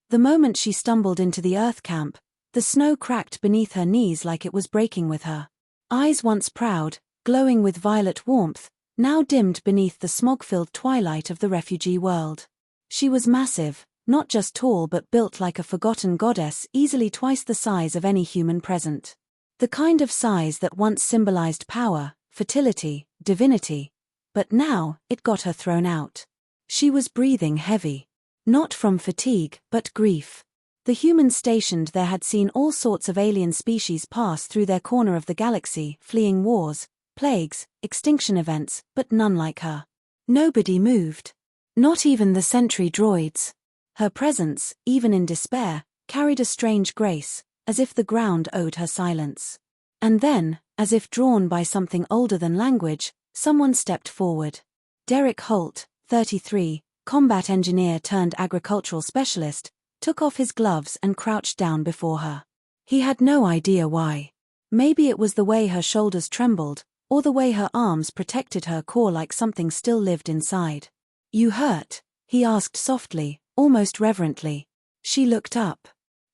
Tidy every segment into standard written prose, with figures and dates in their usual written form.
The moment she stumbled into the Earth camp, the snow cracked beneath her knees like it was breaking with her. Eyes once proud, glowing with violet warmth, now dimmed beneath the smog-filled twilight of the refugee world. She was massive, not just tall but built like a forgotten goddess, easily twice the size of any human present. The kind of size that once symbolized power, fertility, divinity. But now, it got her thrown out. She was breathing heavy. Not from fatigue, but grief. The humans stationed there had seen all sorts of alien species pass through their corner of the galaxy, fleeing wars, plagues, extinction events, but none like her. Nobody moved. Not even the sentry droids. Her presence, even in despair, carried a strange grace, as if the ground owed her silence. And then, as if drawn by something older than language, someone stepped forward. Derrick Holt, 33, combat engineer turned agricultural specialist, took off his gloves and crouched down before her. He had no idea why. Maybe it was the way her shoulders trembled, or the way her arms protected her core like something still lived inside. "You hurt?" he asked softly, almost reverently. She looked up.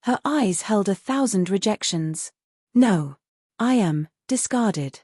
Her eyes held 1,000 rejections. "No. I am discarded."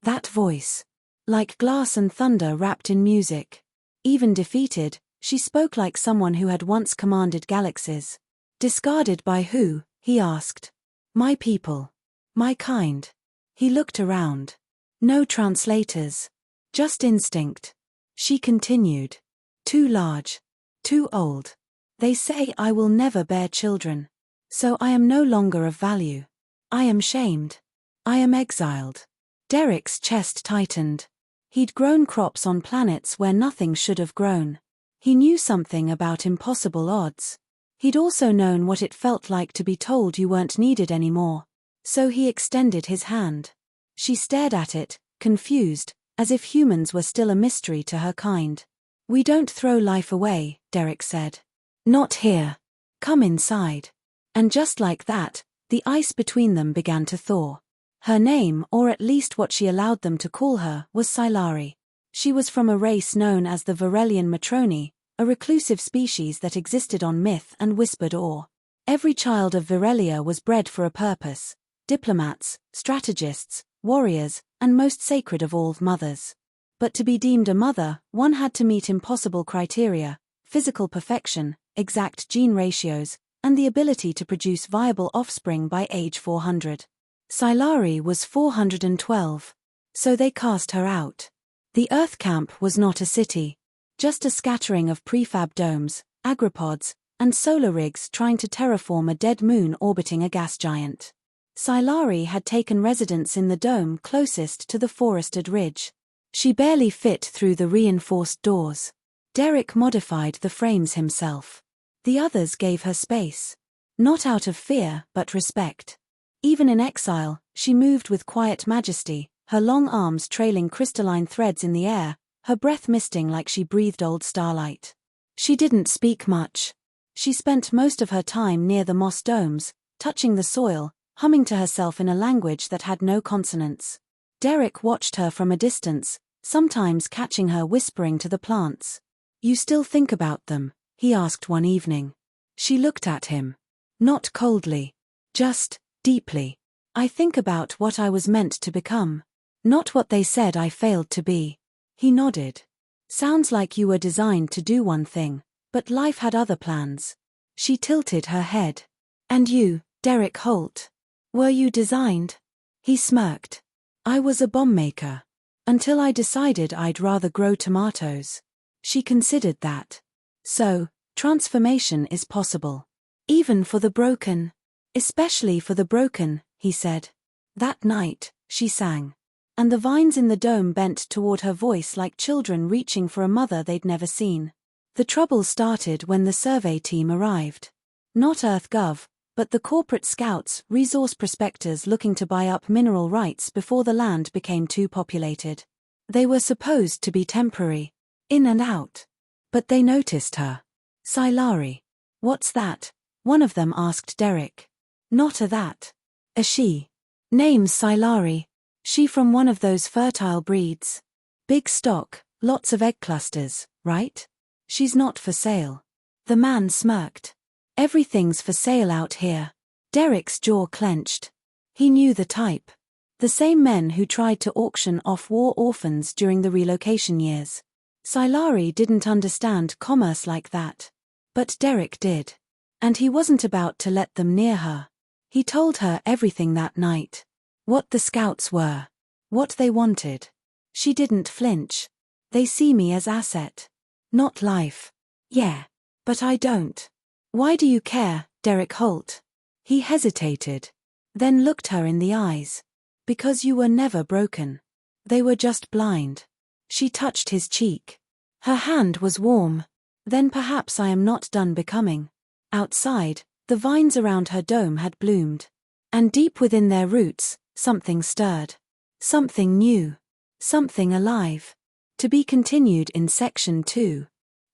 That voice. Like glass and thunder wrapped in music. Even defeated, she spoke like someone who had once commanded galaxies. "Discarded by who?" he asked. "My people. My kind." He looked around. No translators. Just instinct. She continued. "Too large. Too old. They say I will never bear children. So I am no longer of value. I am shamed. I am exiled." Derrick's chest tightened. He'd grown crops on planets where nothing should have grown. He knew something about impossible odds. He'd also known what it felt like to be told you weren't needed anymore. So he extended his hand. She stared at it, confused, as if humans were still a mystery to her kind. "We don't throw life away," Derrick said. "Not here. Come inside." And just like that, the ice between them began to thaw. Her name, or at least what she allowed them to call her, was Saelari. She was from a race known as the Varelian Matroni, a reclusive species that existed on myth and whispered awe. Every child of Virelia was bred for a purpose: diplomats, strategists, warriors, and most sacred of all, mothers. But to be deemed a mother, one had to meet impossible criteria: physical perfection, exact gene ratios, and the ability to produce viable offspring by age 400. Saelari was 412. So they cast her out. The Earth camp was not a city. Just a scattering of prefab domes, agropods, and solar rigs trying to terraform a dead moon orbiting a gas giant. Saelari had taken residence in the dome closest to the forested ridge. She barely fit through the reinforced doors. Derrick modified the frames himself. The others gave her space. Not out of fear, but respect. Even in exile, she moved with quiet majesty, her long arms trailing crystalline threads in the air, her breath misting like she breathed old starlight. She didn't speak much. She spent most of her time near the moss domes, touching the soil, humming to herself in a language that had no consonants. Derrick watched her from a distance, sometimes catching her whispering to the plants. "You still think about them?" he asked one evening. She looked at him. Not coldly. Just deeply. "I think about what I was meant to become. Not what they said I failed to be." He nodded. "Sounds like you were designed to do one thing, but life had other plans." She tilted her head. "And you, Derrick Holt? Were you designed?" He smirked. "I was a bomb maker. Until I decided I'd rather grow tomatoes." She considered that. "So, transformation is possible. Even for the broken." "Especially for the broken," he said. That night, she sang. And the vines in the dome bent toward her voice like children reaching for a mother they'd never seen. The trouble started when the survey team arrived. Not EarthGov, but the corporate scouts, resource prospectors looking to buy up mineral rights before the land became too populated. They were supposed to be temporary. In and out. But they noticed her. "Saelari. What's that?" one of them asked Derrick. "Not a that. A she. Name's Saelari. She from one of those fertile breeds. Big stock, lots of egg clusters, right? She's not for sale." The man smirked. Everything's for sale out here. Derrick's jaw clenched. He knew the type. The same men who tried to auction off war orphans during the relocation years. Saelari didn't understand commerce like that. But Derrick did. And he wasn't about to let them near her. He told her everything that night. What the scouts were. What they wanted. She didn't flinch. They see me as asset. Not life. Yeah. But I don't. Why do you care, Derrick Holt? He hesitated. Then looked her in the eyes. Because you were never broken. They were just blind. She touched his cheek. Her hand was warm. Then perhaps I am not done becoming. Outside, the vines around her dome had bloomed. And deep within their roots, something stirred. Something new. Something alive. To be continued in Section 2.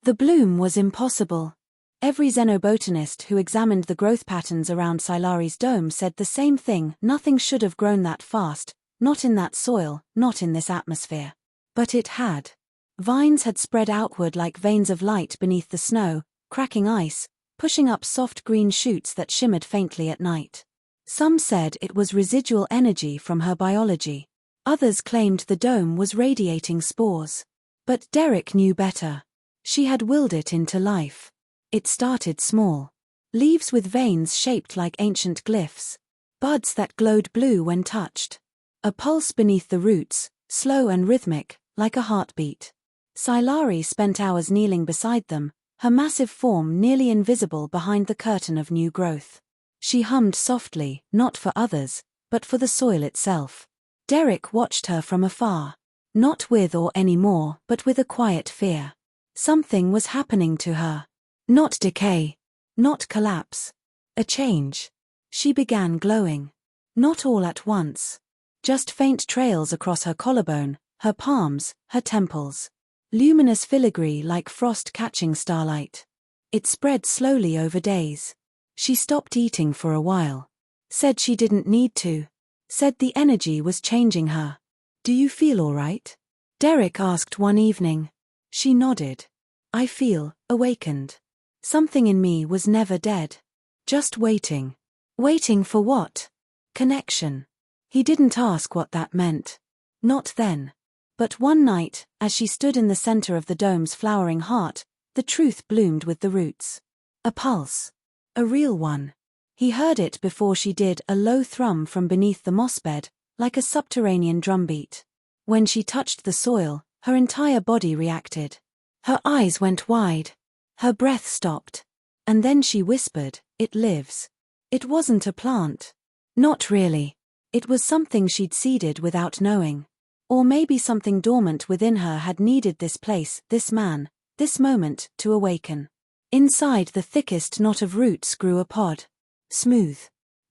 The bloom was impossible. Every xenobotanist who examined the growth patterns around Saelari's dome said the same thing: nothing should have grown that fast, not in that soil, not in this atmosphere. But it had. Vines had spread outward like veins of light beneath the snow, cracking ice, pushing up soft green shoots that shimmered faintly at night. Some said it was residual energy from her biology. Others claimed the dome was radiating spores. But Derrick knew better. She had willed it into life. It started small. Leaves with veins shaped like ancient glyphs. Buds that glowed blue when touched. A pulse beneath the roots, slow and rhythmic, like a heartbeat. Saelari spent hours kneeling beside them, her massive form nearly invisible behind the curtain of new growth. She hummed softly, not for others, but for the soil itself. Derrick watched her from afar. Not with awe anymore, but with a quiet fear. Something was happening to her. Not decay. Not collapse. A change. She began glowing. Not all at once. Just faint trails across her collarbone, her palms, her temples. Luminous filigree like frost-catching starlight. It spread slowly over days. She stopped eating for a while. Said she didn't need to. Said the energy was changing her. Do you feel all right? Derrick asked one evening. She nodded. I feel awakened. Something in me was never dead. Just waiting. Waiting for what? Connection. He didn't ask what that meant. Not then. But one night, as she stood in the center of the dome's flowering heart, the truth bloomed with the roots. A pulse. A real one. He heard it before she did, a low thrum from beneath the mossbed, like a subterranean drumbeat. When she touched the soil, her entire body reacted. Her eyes went wide. Her breath stopped. And then she whispered, "It lives." It wasn't a plant. Not really. It was something she'd seeded without knowing. Or maybe something dormant within her had needed this place, this man, this moment, to awaken. Inside the thickest knot of roots grew a pod. Smooth.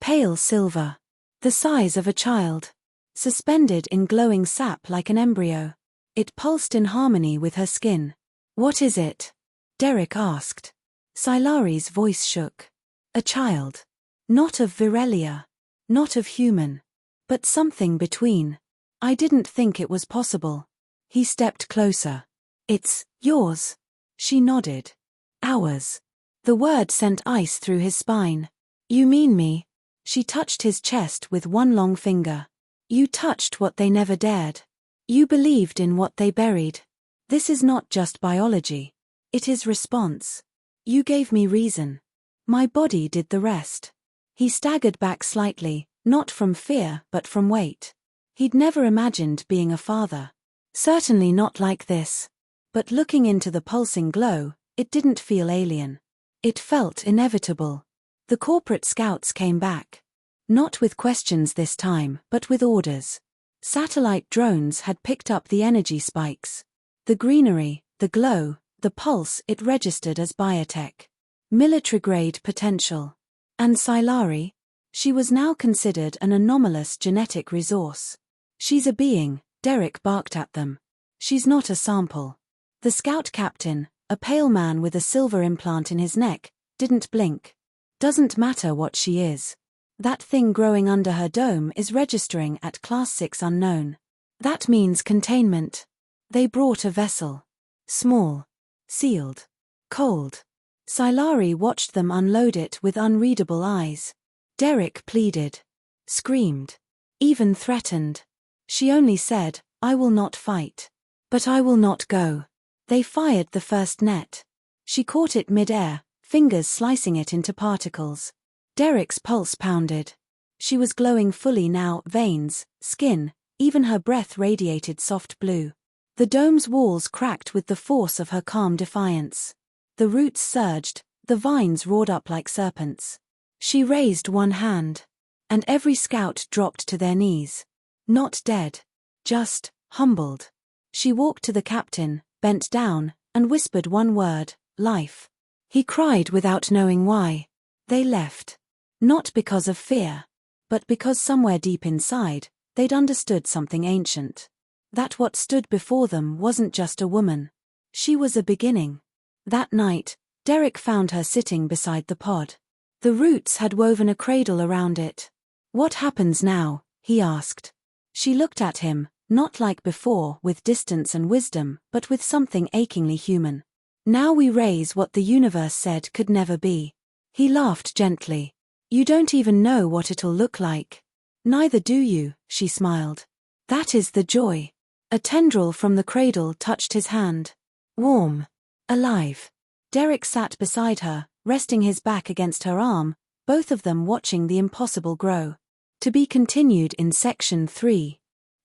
Pale silver. The size of a child. Suspended in glowing sap like an embryo. It pulsed in harmony with her skin. What is it? Derrick asked. Saelari's voice shook. A child. Not of Virelia. Not of human. But something between. I didn't think it was possible. He stepped closer. It's yours. She nodded. Ours. The word sent ice through his spine. You mean me? She touched his chest with one long finger. You touched what they never dared. You believed in what they buried. This is not just biology. It is response. You gave me reason. My body did the rest. He staggered back slightly, not from fear but from weight. He'd never imagined being a father. Certainly not like this. But looking into the pulsing glow, it didn't feel alien. It felt inevitable. The corporate scouts came back. Not with questions this time, but with orders. Satellite drones had picked up the energy spikes. The greenery, the glow, the pulse it registered as biotech. Military-grade potential. And Saelari? She was now considered an anomalous genetic resource. She's a being, Derrick barked at them. She's not a sample. The scout captain, a pale man with a silver implant in his neck, didn't blink. Doesn't matter what she is. That thing growing under her dome is registering at Class 6 unknown. That means containment. They brought a vessel. Small. Sealed. Cold. Saelari watched them unload it with unreadable eyes. Derrick pleaded. Screamed. Even threatened. She only said, I will not fight. But I will not go. They fired the first net. She caught it mid-air, fingers slicing it into particles. Derrick's pulse pounded. She was glowing fully now, veins, skin, even her breath radiated soft blue. The dome's walls cracked with the force of her calm defiance. The roots surged, the vines roared up like serpents. She raised one hand. And every scout dropped to their knees. Not dead. Just humbled. She walked to the captain, bent down, and whispered one word, life. He cried without knowing why. They left. Not because of fear. But because somewhere deep inside, they'd understood something ancient. That what stood before them wasn't just a woman. She was a beginning. That night, Derrick found her sitting beside the pod. The roots had woven a cradle around it. What happens now? He asked. She looked at him, not like before, with distance and wisdom, but with something achingly human. Now we raise what the universe said could never be. He laughed gently. You don't even know what it'll look like. Neither do you, she smiled. That is the joy. A tendril from the cradle touched his hand. Warm. Alive. Derrick sat beside her, resting his back against her arm, both of them watching the impossible grow. To be continued in Section 3.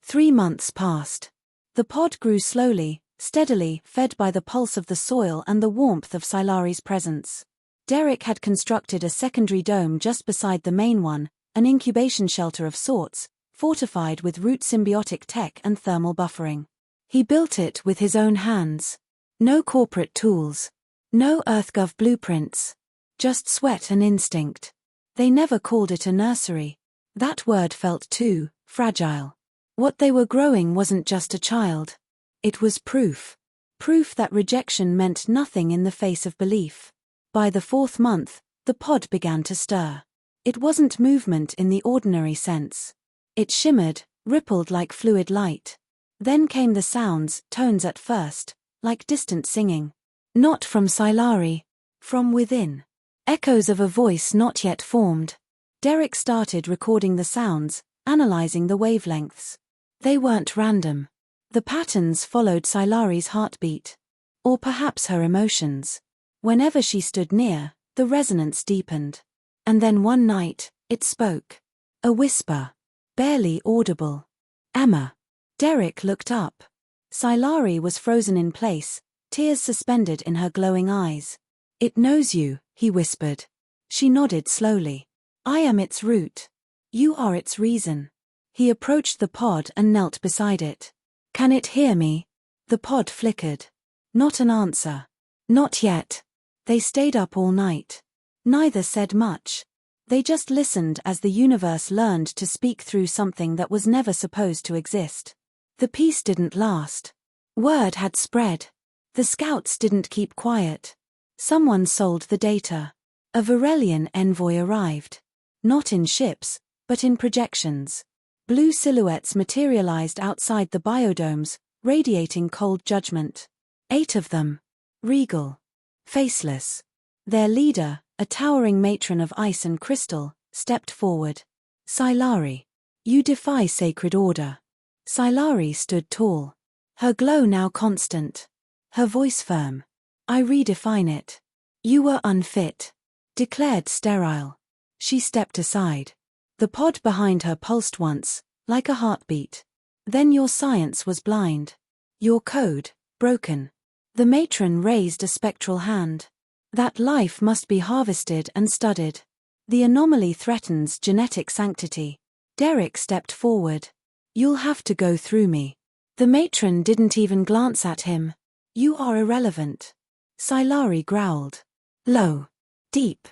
3 months passed. The pod grew slowly, steadily, fed by the pulse of the soil and the warmth of Saelari's presence. Derrick had constructed a secondary dome just beside the main one, an incubation shelter of sorts, fortified with root symbiotic tech and thermal buffering. He built it with his own hands. No corporate tools. No EarthGov blueprints. Just sweat and instinct. They never called it a nursery. That word felt too fragile. What they were growing wasn't just a child. It was proof. Proof that rejection meant nothing in the face of belief. By the 4th month, the pod began to stir. It wasn't movement in the ordinary sense. It shimmered, rippled like fluid light. Then came the sounds, tones at first, like distant singing. Not from Saelari. From within. Echoes of a voice not yet formed. Derrick started recording the sounds, analyzing the wavelengths. They weren't random. The patterns followed Saelari's heartbeat. Or perhaps her emotions. Whenever she stood near, the resonance deepened. And then one night, it spoke. A whisper. Barely audible. Emma. Derrick looked up. Saelari was frozen in place, tears suspended in her glowing eyes. It knows you, he whispered. She nodded slowly. I am its root. You are its reason. He approached the pod and knelt beside it. Can it hear me? The pod flickered. Not an answer. Not yet. They stayed up all night. Neither said much. They just listened as the universe learned to speak through something that was never supposed to exist. The peace didn't last. Word had spread. The scouts didn't keep quiet. Someone sold the data. A Varelian envoy arrived. Not in ships, but in projections. Blue silhouettes materialized outside the biodomes, radiating cold judgment. 8 of them. Regal. Faceless. Their leader, a towering matron of ice and crystal, stepped forward. Saelari. You defy sacred order. Saelari stood tall. Her glow now constant. Her voice firm. I redefine it. You were unfit. Declared sterile. She stepped aside. The pod behind her pulsed once, like a heartbeat. Then your science was blind. Your code, broken. The matron raised a spectral hand. That life must be harvested and studied. The anomaly threatens genetic sanctity. Derrick stepped forward. You'll have to go through me. The matron didn't even glance at him. You are irrelevant. Saelari growled. Low. Deep.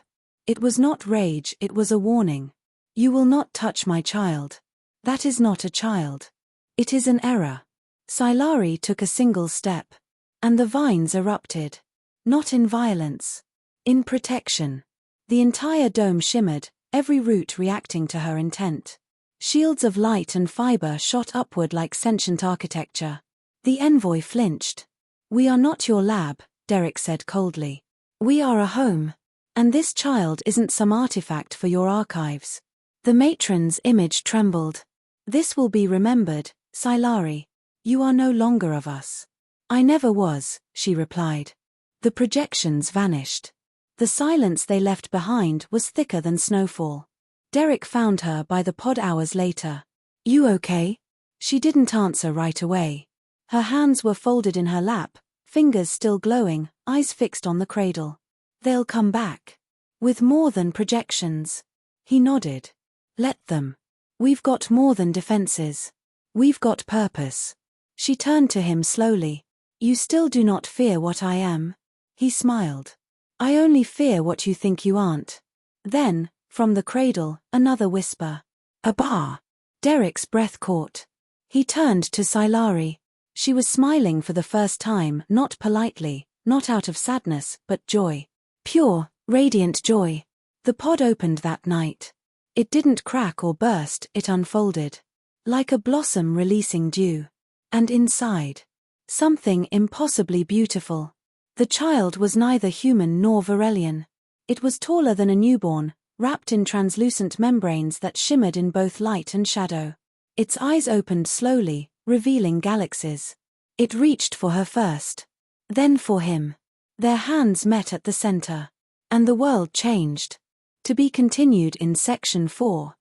It was not rage, it was a warning. You will not touch my child. That is not a child. It is an error. Saelari took a single step. And the vines erupted. Not in violence. In protection. The entire dome shimmered, every root reacting to her intent. Shields of light and fiber shot upward like sentient architecture. The envoy flinched. We are not your lab, Derrick said coldly. We are a home. And this child isn't some artifact for your archives. The matron's image trembled. This will be remembered, Saelari. You are no longer of us. I never was, she replied. The projections vanished. The silence they left behind was thicker than snowfall. Derrick found her by the pod hours later. You okay? She didn't answer right away. Her hands were folded in her lap, fingers still glowing, eyes fixed on the cradle. They'll come back. With more than projections. He nodded. Let them. We've got more than defenses. We've got purpose. She turned to him slowly. You still do not fear what I am? He smiled. I only fear what you think you aren't. Then, from the cradle, another whisper. Abba! Derrick's breath caught. He turned to Saelari. She was smiling for the first time, not politely, not out of sadness, but joy. Pure, radiant joy. The pod opened that night. It didn't crack or burst, it unfolded. Like a blossom releasing dew. And inside, something impossibly beautiful. The child was neither human nor Varelian. It was taller than a newborn, wrapped in translucent membranes that shimmered in both light and shadow. Its eyes opened slowly, revealing galaxies. It reached for her first. Then for him. Their hands met at the center. And the world changed. To be continued in Section 4.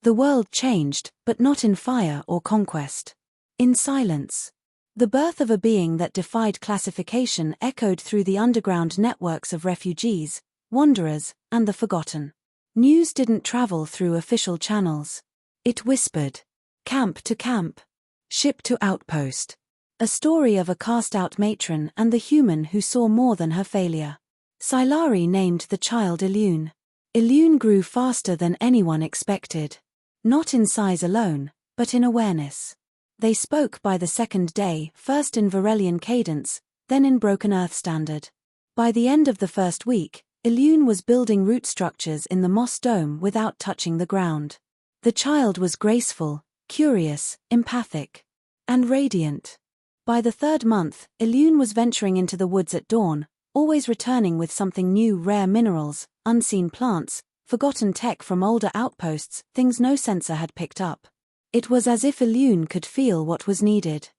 The world changed, but not in fire or conquest. In silence. The birth of a being that defied classification echoed through the underground networks of refugees, wanderers, and the forgotten. News didn't travel through official channels. It whispered. Camp to camp. Ship to outpost. A story of a cast-out matron and the human who saw more than her failure. Saelari named the child Ilune. Ilune grew faster than anyone expected. Not in size alone, but in awareness. They spoke by the second day, first in Varelian cadence, then in Broken Earth Standard. By the end of the first week, Ilune was building root structures in the moss dome without touching the ground. The child was graceful, curious, empathic, and radiant. By the third month, Ilune was venturing into the woods at dawn, always returning with something new: rare minerals, unseen plants, forgotten tech from older outposts, things no sensor had picked up. It was as if Ilune could feel what was needed.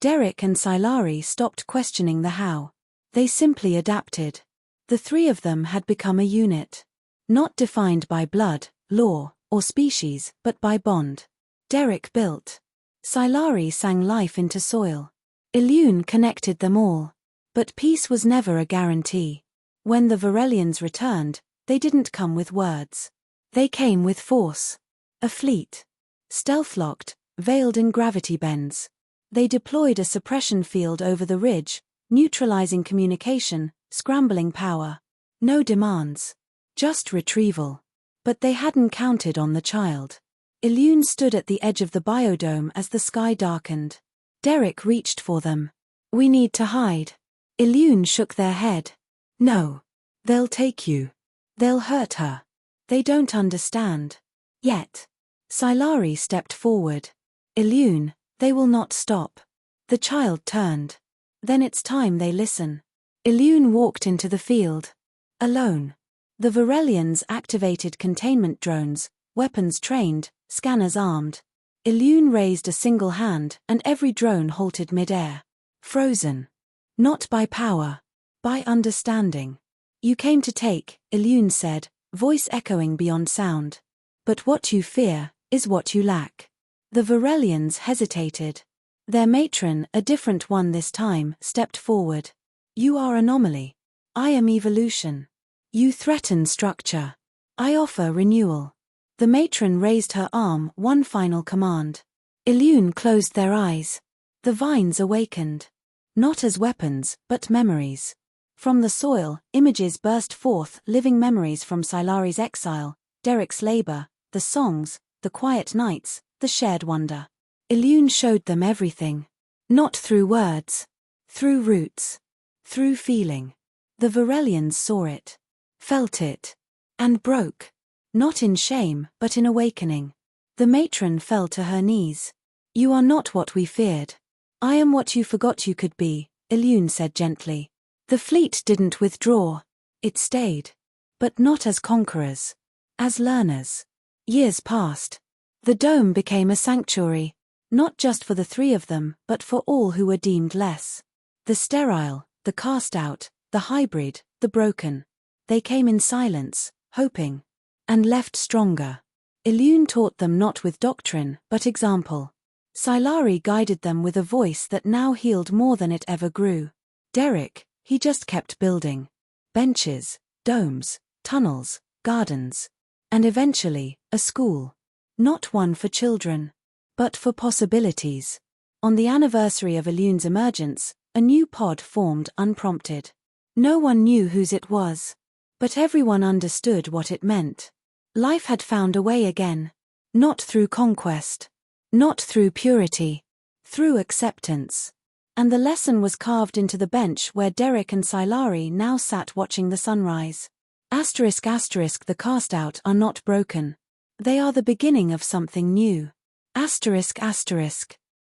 Derrick and Saelari stopped questioning the how. They simply adapted. The three of them had become a unit. Not defined by blood, law, or species, but by bond. Derrick built. Saelari sang life into soil. Ilune connected them all. But peace was never a guarantee. When the Varelians returned, they didn't come with words. They came with force. A fleet. Stealth-locked, veiled in gravity bends. They deployed a suppression field over the ridge, neutralizing communication, scrambling power. No demands. Just retrieval. But they hadn't counted on the child. Ilune stood at the edge of the biodome as the sky darkened. Derrick reached for them. We need to hide. Ilune shook their head. No. They'll take you. They'll hurt her. They don't understand. Yet. Saelari stepped forward. Ilune, they will not stop. The child turned. Then it's time they listen. Ilune walked into the field. Alone. The Varelians activated containment drones, weapons trained, scanners armed. Ilune raised a single hand and every drone halted mid-air. Frozen. Not by power. By understanding. You came to take, Ilune said, voice echoing beyond sound. But what you fear is what you lack. The Varelians hesitated. Their matron, a different one this time, stepped forward. You are anomaly. I am evolution. You threaten structure. I offer renewal. The matron raised her arm, one final command. Ilune closed their eyes. The vines awakened. Not as weapons, but memories. From the soil, images burst forth, living memories from Saelari's exile, Derrick's labor, the songs, the quiet nights, the shared wonder. Ilune showed them everything. Not through words. Through roots. Through feeling. The Varelians saw it. Felt it. And broke. Not in shame, but in awakening. The matron fell to her knees. You are not what we feared. I am what you forgot you could be, Ilune said gently. The fleet didn't withdraw. It stayed. But not as conquerors. As learners. Years passed. The dome became a sanctuary. Not just for the three of them, but for all who were deemed less. The sterile, the cast out, the hybrid, the broken. They came in silence, hoping. And left stronger. Elune taught them not with doctrine, but example. Saelari guided them with a voice that now healed more than it ever grew. Derrick, he just kept building. Benches, domes, tunnels, gardens. And eventually, a school. Not one for children. But for possibilities. On the anniversary of Elune's emergence, a new pod formed unprompted. No one knew whose it was. But everyone understood what it meant. Life had found a way again. Not through conquest. Not through purity. Through acceptance. And the lesson was carved into the bench where Derrick and Saelari now sat watching the sunrise. The cast out are not broken. They are the beginning of something new.